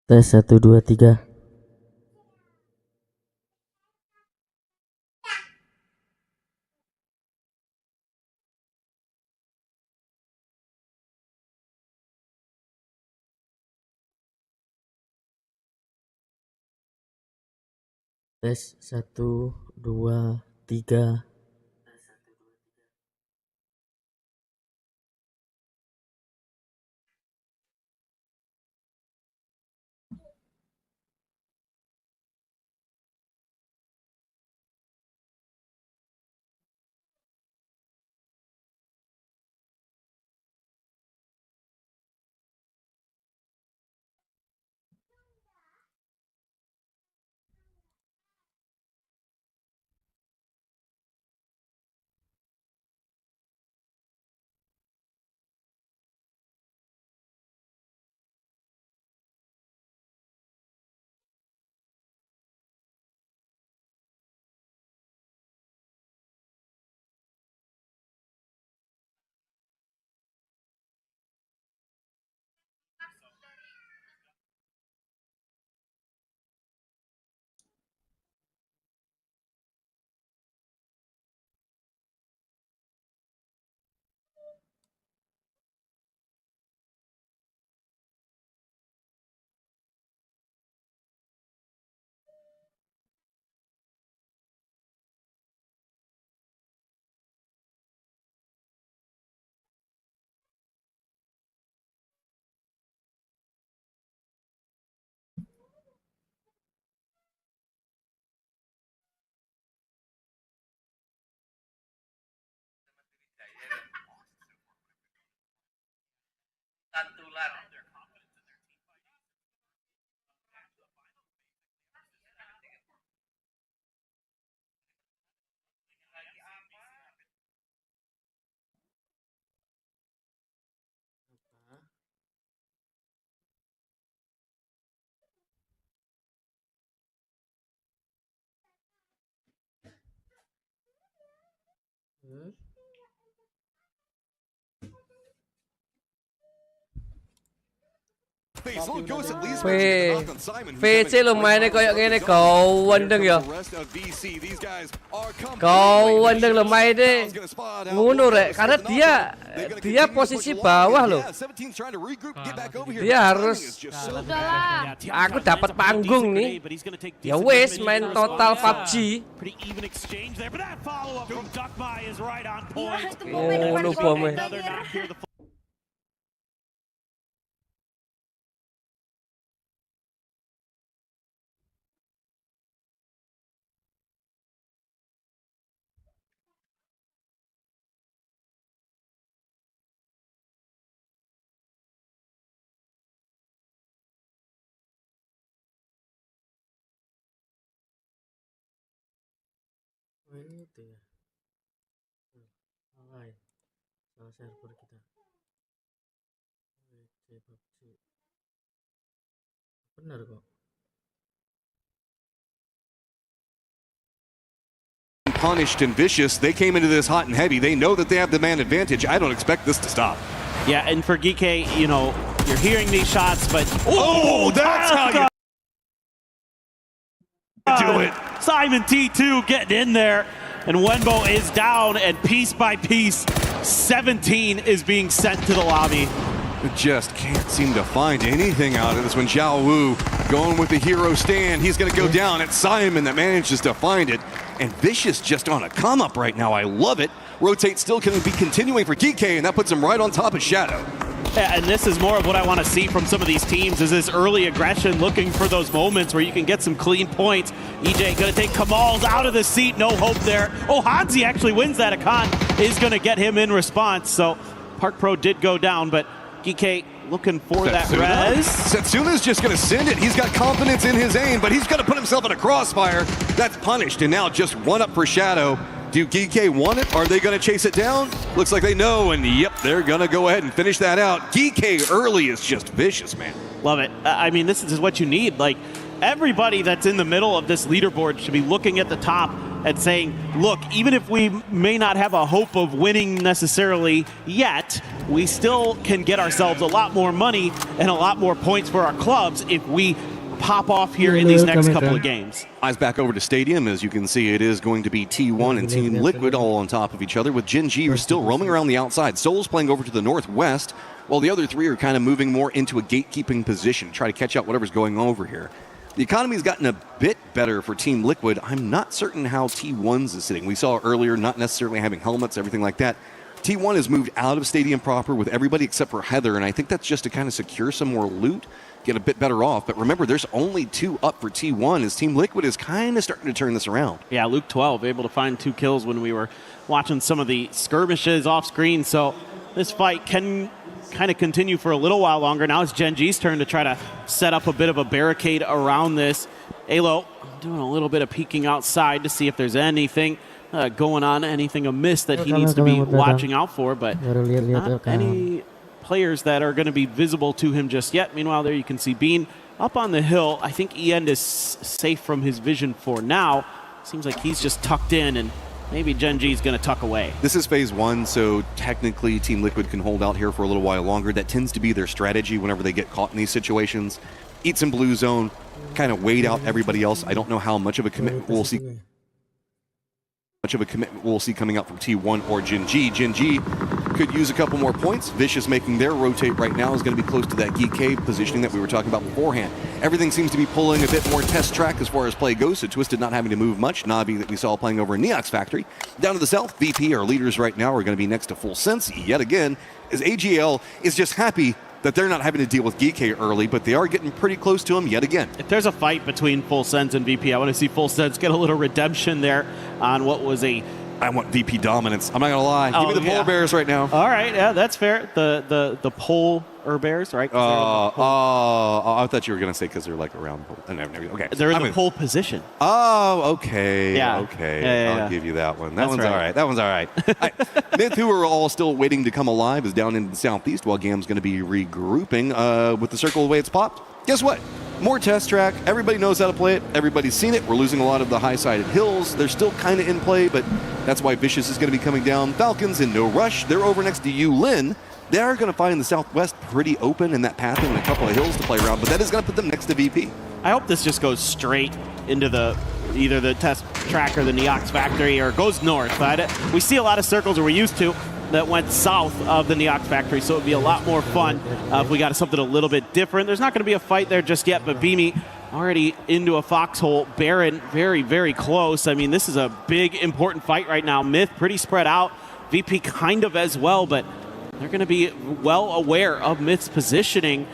Tes 1 2 3. Tes 1 2 3. VC lo mainnya koyo ngene kawendeng ya. Kawendeng lo mainnya ngono rek karena dia posisi bawah loh. Dia harus aku dapat panggung nih. Ya wes main total PUBG. Ngono bome. Ini itu ya. Salah ya. Salah server kita. PUBG. Benar kok. Punished and vicious. They came into this hot and heavy. They know that they have the man advantage. I don't expect this to stop. Yeah, and for Geeky, you know, you're hearing these shots, but that's how you do it. Simon T2 getting in there, and Wenbo is down, and piece by piece, 17 is being sent to the lobby. Just can't seem to find anything out of this when Xiao Wu going with the hero stand. He's going to go down. It's Simon that manages to find it. And Vicious just on a come up right now. I love it. Rotate still going to be continuing for DK, and that puts him right on top of Shadow. Yeah, and this is more of what I want to see from some of these teams is this early aggression, looking for those moments where you can get some clean points. EJ going to take Kamal's out of the seat. No hope there. Oh, Hanzi actually wins that. Akan is going to get him in response. So Park Pro did go down, but GK looking for that res. Setsuna's just going to send it. He's got confidence in his aim, but he's going to put himself in a crossfire. That's punished, and now just one up for Shadow. Do Geeky want it? Are they going to chase it down? Looks like they know, and yep, they're going to go ahead and finish that out. Geeky early is just vicious, man. Love it. I mean, this is what you need. Like, everybody that's in the middle of this leaderboard should be looking at the top, and saying, look, even if we may not have a hope of winning necessarily yet, we still can get ourselves a lot more money and a lot more points for our clubs if we pop off here in these next couple of games. Eyes back over to Stadium. As you can see, it is going to be T1 and Team Liquid all on top of each other, with Gen G still roaming around the outside. Soul's playing over to the northwest, while the other three are kind of moving more into a gatekeeping position, try to catch out whatever's going over here. The economy's gotten a bit better for Team Liquid. I'm not certain how T1's is sitting. We saw earlier not necessarily having helmets, everything like that. T1 has moved out of Stadium proper with everybody except for Heather, and I think that's just to kind of secure some more loot, get a bit better off. But remember, there's only 2 up for T1 as Team Liquid is kind of starting to turn this around. Yeah, Luke 12 able to find 2 kills when we were watching some of the skirmishes off screen. So this fight can kind of continue for a little while longer. Now it's Gen G's turn to try to set up a bit of a barricade around this. Alo doing a little bit of peeking outside to see if there's anything going on, anything amiss that he needs to be watching out for, but not any players that are going to be visible to him just yet. Meanwhile, there you can see Bean up on the hill. I think End is safe from his vision for now. Seems like he's just tucked in, and maybe Gen G's going to tuck away. This is phase 1, so technically Team Liquid can hold out here for a little while longer. That tends to be their strategy whenever they get caught in these situations. Eat some blue zone, kind of wait out everybody else. I don't know how much of a commitment we'll see. Coming out from T1 or Gen G. Gen G could use a couple more points. Vicious making their rotate right now is going to be close to that GK positioning that we were talking about beforehand. Everything seems to be pulling a bit more test track as far as play goes, so Twisted not having to move much. Navi that we saw playing over in Neox Factory. Down to the south, VP, our leaders right now, are going to be next to Full Sense yet again, as AGL is just happy that they're not having to deal with GK early, but they are getting pretty close to him yet again. If there's a fight between Full Sense and VP, I want to see Full Sense get a little redemption there on what was a... I want VP dominance. I'm not going to lie. Give me the Polar Bears right now. All right, yeah, that's fair. The Polar Bears, right? I thought you were going to say because they're like around. Okay. They're in the pole position. Oh, okay. Yeah. Okay. Yeah. I'll give you that one. That's one's right. all right. That one's all right. Myth, who are all still waiting to come alive, is down in the southeast while Gam's going to be regrouping with the circle the way it's popped. Guess what? More test track. Everybody knows how to play it. Everybody's seen it. We're losing a lot of the high-sided hills. They're still kind of in play, but that's why Vicious is going to be coming down. Falcons in no rush. They're over next to Yulin. They are going to find the southwest pretty open and that pathing and a couple of hills to play around, but that is going to put them next to VP. I hope this just goes straight into either the test track or the Neox Factory, or goes north. We see a lot of circles, or we used to, that went south of the Neox Factory, so it would be a lot more fun if we got something a little bit different. There's not going to be a fight there just yet, but Beamy already into a foxhole. Baron very, very close. I mean, this is a big, important fight right now. Myth pretty spread out. VP kind of as well, but they're going to be well aware of Myth's positioning.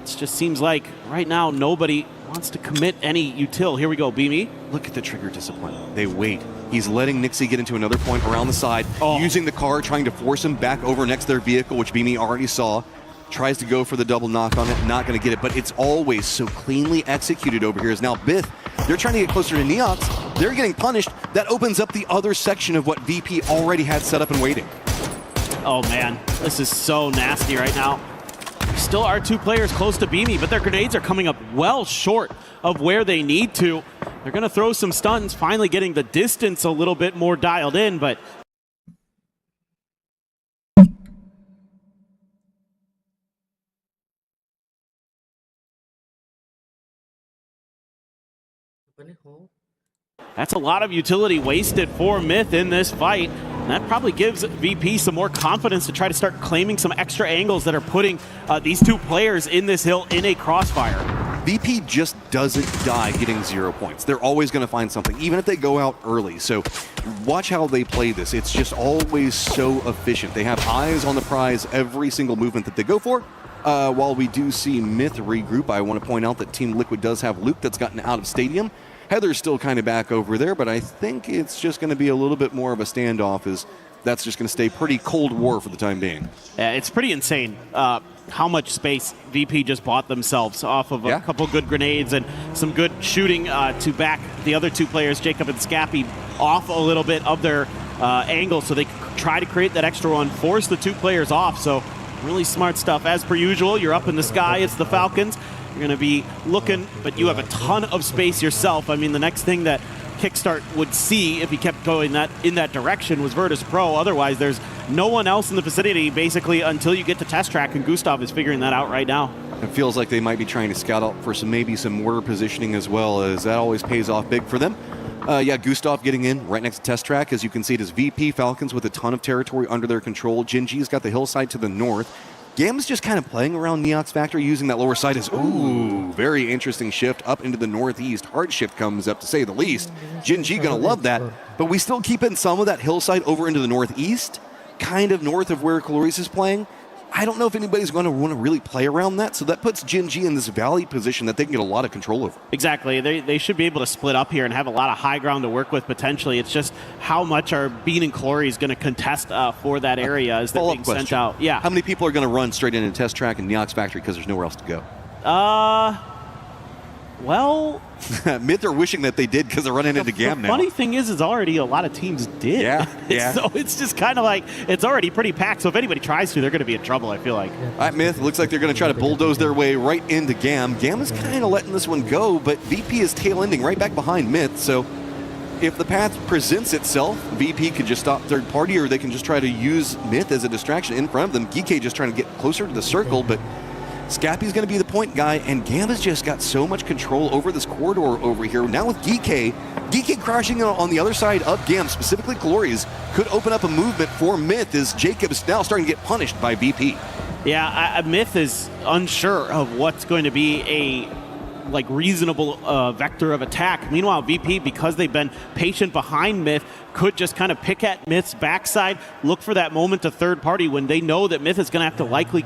It just seems like right now nobody wants to commit any util. Here we go, Beamy. Look at the trigger discipline. They wait. He's letting Nixie get into another point around the side, using the car, trying to force him back over next to their vehicle, which Beamy already saw. Tries to go for the double knock on it, not going to get it, but it's always so cleanly executed over here. Is now Bith. They're trying to get closer to Neox. They're getting punished. That opens up the other section of what VP already had set up and waiting. Oh man, this is so nasty right now. Still are 2 players close to Beamy, but their grenades are coming up well short of where they need to. They're going to throw some stuns, finally getting the distance a little bit more dialed in, but that's a lot of utility wasted for Myth in this fight. And that probably gives VP some more confidence to try to start claiming some extra angles that are putting these 2 players in this hill in a crossfire. VP just doesn't die getting 0 points. They're always going to find something, even if they go out early. So watch how they play this. It's just always so efficient. They have eyes on the prize every single movement that they go for. While we do see Myth regroup, I want to point out that Team Liquid does have Luke that's gotten out of Stadium. Heather's still kind of back over there, but I think it's just going to be a little bit more of a standoff, as that's just going to stay pretty Cold War for the time being. Yeah, it's pretty insane how much space VP just bought themselves off of a couple good grenades and some good shooting to back the other 2 players, Jacob and Scappy, off a little bit of their angle so they can try to create that extra one, force the 2 players off. So really smart stuff. As per usual, you're up in the sky. It's the Falcons. You're going to be looking, but you have a ton of space yourself. I mean, the next thing that Kickstart would see if he kept going in that direction was Virtus Pro. Otherwise, there's no one else in the vicinity, basically, until you get to test track, and Gustav is figuring that out right now. It feels like they might be trying to scout out for maybe some mortar positioning as well, as that always pays off big for them. Yeah, Gustav getting in right next to test track. As you can see, it is VP Falcons with a ton of territory under their control. Gen.G's got the hillside to the north. Gamma's just kind of playing around Neox Factory using that lower side as, ooh, very interesting shift up into the northeast. Hard shift comes up, to say the least. Gen.G going to love that, but we still keep in some of that hillside over into the northeast, kind of north of where Caloris is playing. I don't know if anybody's going to want to really play around that, so that puts Gen.G in this valley position that they can get a lot of control over. Exactly. They should be able to split up here and have a lot of high ground to work with potentially. It's just how much are Bean and Caloris going to contest for that area as they're being sent out. Yeah. How many people are going to run straight into test track and Neox Factory because there's nowhere else to go? Well, Myth are wishing that they did because they're running into Gam now. The funny thing is already a lot of teams did. Yeah. So it's just kind of like, it's already pretty packed. So if anybody tries to, they're going to be in trouble, I feel like. All right, Myth, looks like they're going to try to bulldoze their way right into Gam. Gam is kind of letting this one go, but VP is tail-ending right back behind Myth. So if the path presents itself, VP could just stop third party, or they can just try to use Myth as a distraction in front of them. Geeky just trying to get closer to the circle, but Scappy's going to be the point guy, and Gamma's just got so much control over this corridor over here. Now with Geeky crashing on the other side of Gam, specifically Caloris, could open up a movement for Myth as Jacob's now starting to get punished by VP. Yeah, Myth is unsure of what's going to be a reasonable vector of attack. Meanwhile, VP, because they've been patient behind Myth, could just kind of pick at Myth's backside, look for that moment to third party when they know that Myth is going to have to likely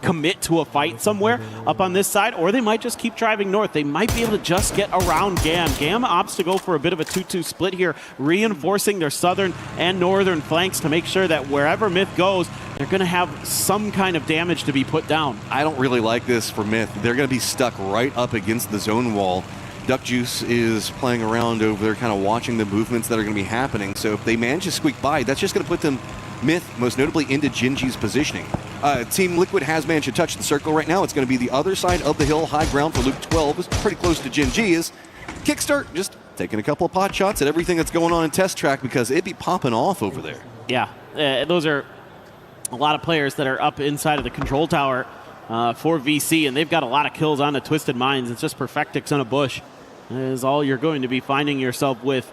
commit to a fight somewhere up on this side, or they might just keep driving north. They might be able to just get around Gam. Gam opts to go for a bit of a 2-2 split here, reinforcing their southern and northern flanks to make sure that wherever Myth goes, they're going to have some kind of damage to be put down. I don't really like this for Myth. They're going to be stuck right up against the zone wall. Duck Juice is playing around over there, kind of watching the movements that are going to be happening. So if they manage to squeak by, that's just going to put them, Myth, most notably into Gen.G's positioning. Team Liquid has managed to touch the circle right now. It's going to be the other side of the hill, high ground for Luke 12. It's pretty close to Gen.G. Is Kickstart just taking a couple of pot shots at everything that's going on in test track because it'd be popping off over there. Yeah, those are a lot of players that are up inside of the control tower for VC, and they've got a lot of kills on the Twisted Minds. It's just Perfectix on a bush is all you're going to be finding yourself with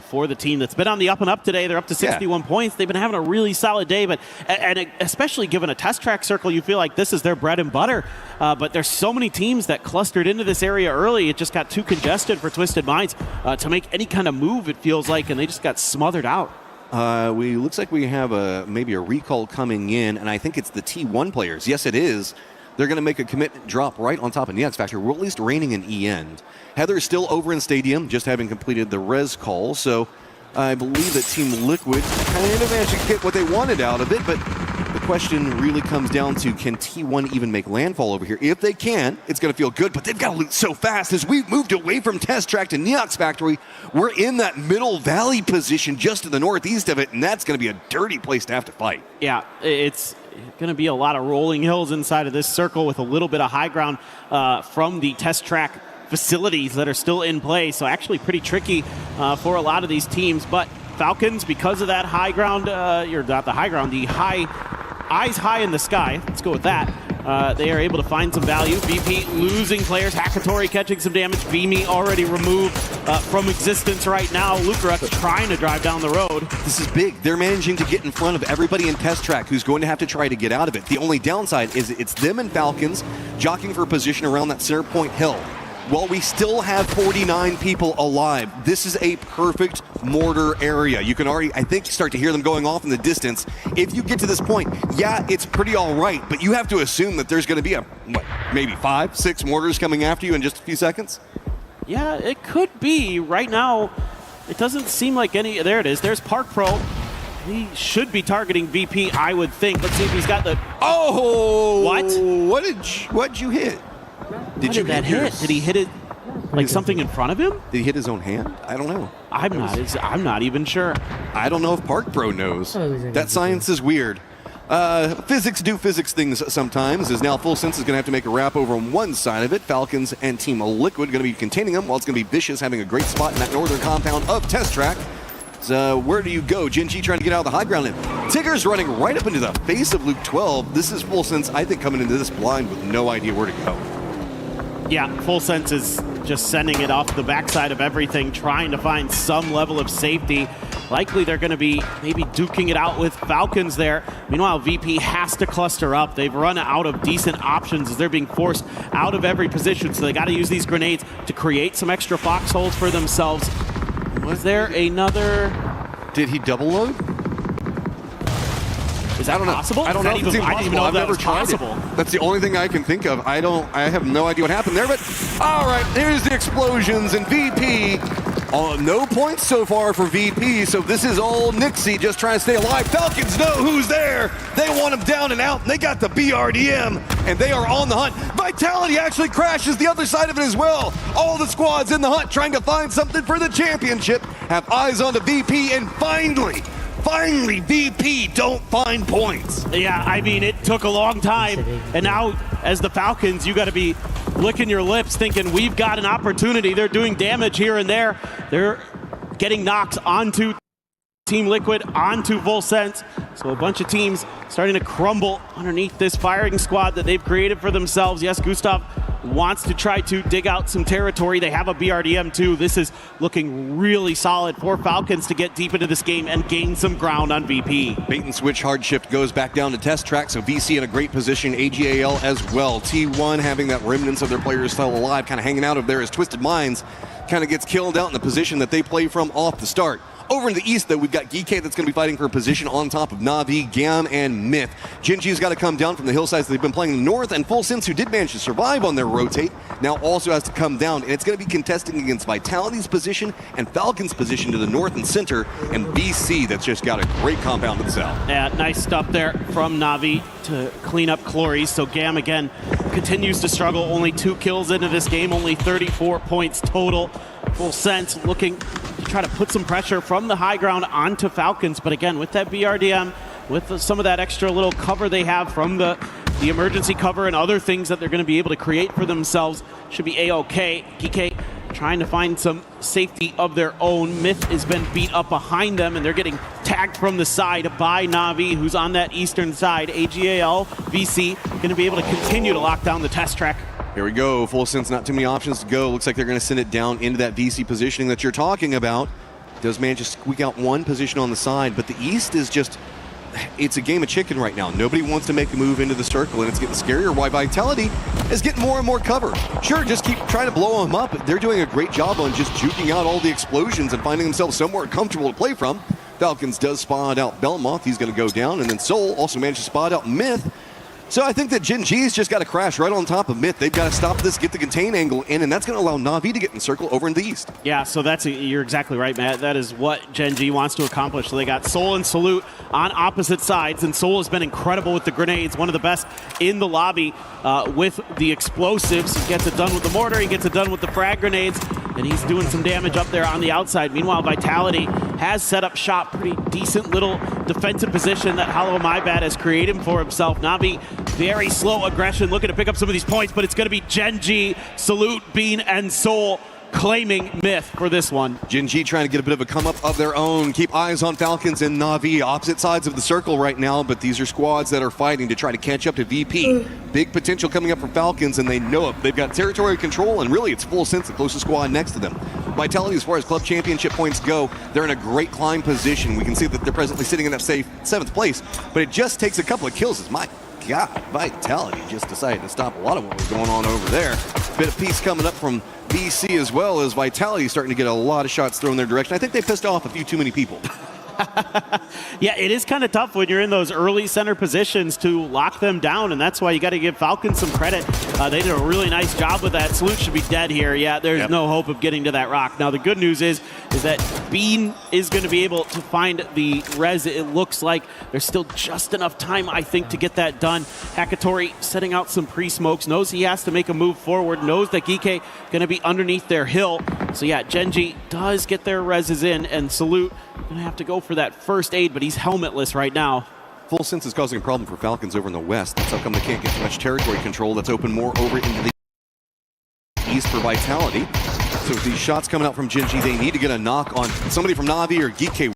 for the team that's been on the up and up today. They're up to 61 points. They've been having a really solid day, but and especially given a test track circle, you feel like this is their bread and butter. But there's so many teams that clustered into this area early. It just got too congested for Twisted Minds to make any kind of move, it feels like, and they just got smothered out. Looks like we have maybe a recall coming in, and I think it's the T1 players. Yes, it is. They're going to make a commitment drop right on top of Neox Factory. We're at least raining an E-end. Heather is still over in Stadium, just having completed the res call, so I believe that Team Liquid kind of managed to get what they wanted out of it, but the question really comes down to, can T1 even make landfall over here? If they can, it's going to feel good, but they've got to loot so fast. As we've moved away from Test Track to Neox Factory, we're in that middle valley position just to the northeast of it, and that's going to be a dirty place to have to fight. Yeah, it's going to be a lot of rolling hills inside of this circle with a little bit of high ground from the Test Track facilities that are still in play, so actually pretty tricky for a lot of these teams. But Falcons, because of that high ground, you're not the high ground, the high eyes high in the sky, let's go with that. They are able to find some value. VP losing players, Hakatori catching some damage, Beamy already removed from existence right now. Lucarux trying to drive down the road. This is big. They're managing to get in front of everybody in Test Track who's going to have to try to get out of it. The only downside is it's them and Falcons jockeying for position around that center point hill. While we still have 49 people alive, this is a perfect mortar area. You can already, I think, start to hear them going off in the distance. If you get to this point, yeah, it's pretty all right, but you have to assume that there's going to be maybe 5, 6 mortars coming after you in just a few seconds? Yeah, it could be. Right now, it doesn't seem like any. There it is. There's Park Pro. He should be targeting VP, I would think. Let's see if he's got the... Oh! What? What'd you hit? Did you hit that? Did he hit it like something in front of him? Did he hit his own hand? I don't know. I'm not even sure. I don't know if Park Pro knows. That science is weird. Physics do physics things sometimes, as now Full Sense is going to have to make a wrap over on one side of it. Falcons and Team Liquid going to be containing them, while it's going to be Vicious having a great spot in that northern compound of Test Track. So where do you go? Gen G trying to get out of the high ground. And Tigger's running right up into the face of Luke 12. This is Full Sense, I think, coming into this blind with no idea where to go. Yeah, Full Sense is just sending it off the backside of everything, trying to find some level of safety. Likely they're going to be maybe duking it out with Falcons there. Meanwhile, VP has to cluster up. They've run out of decent options as they're being forced out of every position, so they got to use these grenades to create some extra foxholes for themselves. Was there another? Did he double load? Is that possible? I don't know. I didn't even know I've that never was tried possible. it. That's the only thing I can think of. I have no idea what happened there, but all right, here's the explosions, and VP, no points so far for VP, so this is all Nixie just trying to stay alive. Falcons know who's there. They want him down and out, and they got the BRDM, and they are on the hunt. Vitality actually crashes the other side of it as well. All the squads in the hunt trying to find something for the championship, have eyes on the VP, and finally, VP don't find points. Yeah, I mean, it took a long time. And now, as the Falcons, you got to be licking your lips thinking, we've got an opportunity. They're doing damage here and there. They're getting knocks onto Team Liquid, onto Full Sense. So a bunch of teams starting to crumble underneath this firing squad that they've created for themselves. Yes, Gustav wants to try to dig out some territory. They have a BRDM too. This is looking really solid for Falcons to get deep into this game and gain some ground on VP. Bait and switch hard shift goes back down to Test Track, so VC in a great position, AGAL as well. T1 having that remnants of their players still alive, kind of hanging out of there as Twisted Minds kind of gets killed out in the position that they play from off the start. Over in the east, though, we've got Geeky that's going to be fighting for a position on top of Na'Vi, Gam, and Myth. Gen G's got to come down from the hillsides they've been playing in the north, and Full Sense, who did manage to survive on their rotate, now also has to come down, and it's going to be contesting against Vitality's position and Falcon's position to the north and center, and BC that's just got a great compound to the south. Yeah, nice stuff there from Na'Vi to clean up Clories. So Gam again continues to struggle. Only 2 kills into this game, only 34 points total. Full Sense looking to try to put some pressure from the high ground onto Falcons, but again, with that BRDM, with some of that extra little cover they have from the emergency cover and other things that they're going to be able to create for themselves, should be A-OK. Geeky trying to find some safety of their own. Myth has been beat up behind them, and they're getting tagged from the side by Na'Vi, who's on that eastern side. AGAL, VC, going to be able to continue to lock down the Test Track. Here we go. Full Sense, not too many options to go. Looks like they're going to send it down into that VC positioning that you're talking about. Does manage to squeak out one position on the side, but the east is just, it's a game of chicken right now. Nobody wants to make a move into the circle, and it's getting scarier. Why Vitality is getting more and more cover. Sure, just keep trying to blow them up. They're doing a great job on just juking out all the explosions and finding themselves somewhere comfortable to play from. Falcons does spot out Belmoth. He's going to go down, and then Soul also managed to spot out Myth. So I think that Gen G's just got to crash right on top of Myth. They've got to stop this, get the contain angle in, and that's going to allow Na'Vi to get in the circle over in the east. Yeah, so you're exactly right, Matt. That is what Gen G wants to accomplish. So they got Soul and Salute on opposite sides, and Soul has been incredible with the grenades, one of the best in the lobby with the explosives. He gets it done with the mortar, he gets it done with the frag grenades, and he's doing some damage up there on the outside. Meanwhile, Vitality has set up shop, pretty decent little defensive position that Hollow Mybad has created for himself. Na'Vi, very slow aggression, looking to pick up some of these points, but it's going to be Gen G, Salute, Bean, and Soul claiming Myth for this one. Gen G trying to get a bit of a come up of their own. Keep eyes on Falcons and Na'Vi, opposite sides of the circle right now, but these are squads that are fighting to try to catch up to VP. Big potential coming up for Falcons, and they know it. They've got territory control, and really it's Full Sense, the closest squad next to them. Vitality, as far as club championship points go, they're in a great climb position. We can see that they're presently sitting in that safe 7th place, but it just takes a couple of kills. As my God, Vitality just decided to stop a lot of what was going on over there. Bit of peace coming up from BC as well, as Vitality starting to get a lot of shots thrown their direction. I think they pissed off a few too many people. Yeah, it is kind of tough when you're in those early center positions to lock them down, and that's why you got to give Falcons some credit. They did a really nice job with that. Salute should be dead here. Yeah, there's no hope of getting to that rock. Now, the good news is that Bean is going to be able to find the res. It looks like there's still just enough time, I think, to get that done. Hakatori setting out some pre-smokes, knows he has to make a move forward, knows that Geeky going to be underneath their hill. So yeah, Gen G does get their reses in, and Salute going to have to go for that first aid, but he's helmetless right now. Full Sense is causing a problem for Falcons over in the west. That's how come they can't get too much territory control. That's opened more over into the east for Vitality. So with these shots coming out from Gen G, they need to get a knock on somebody from Na'Vi or Geek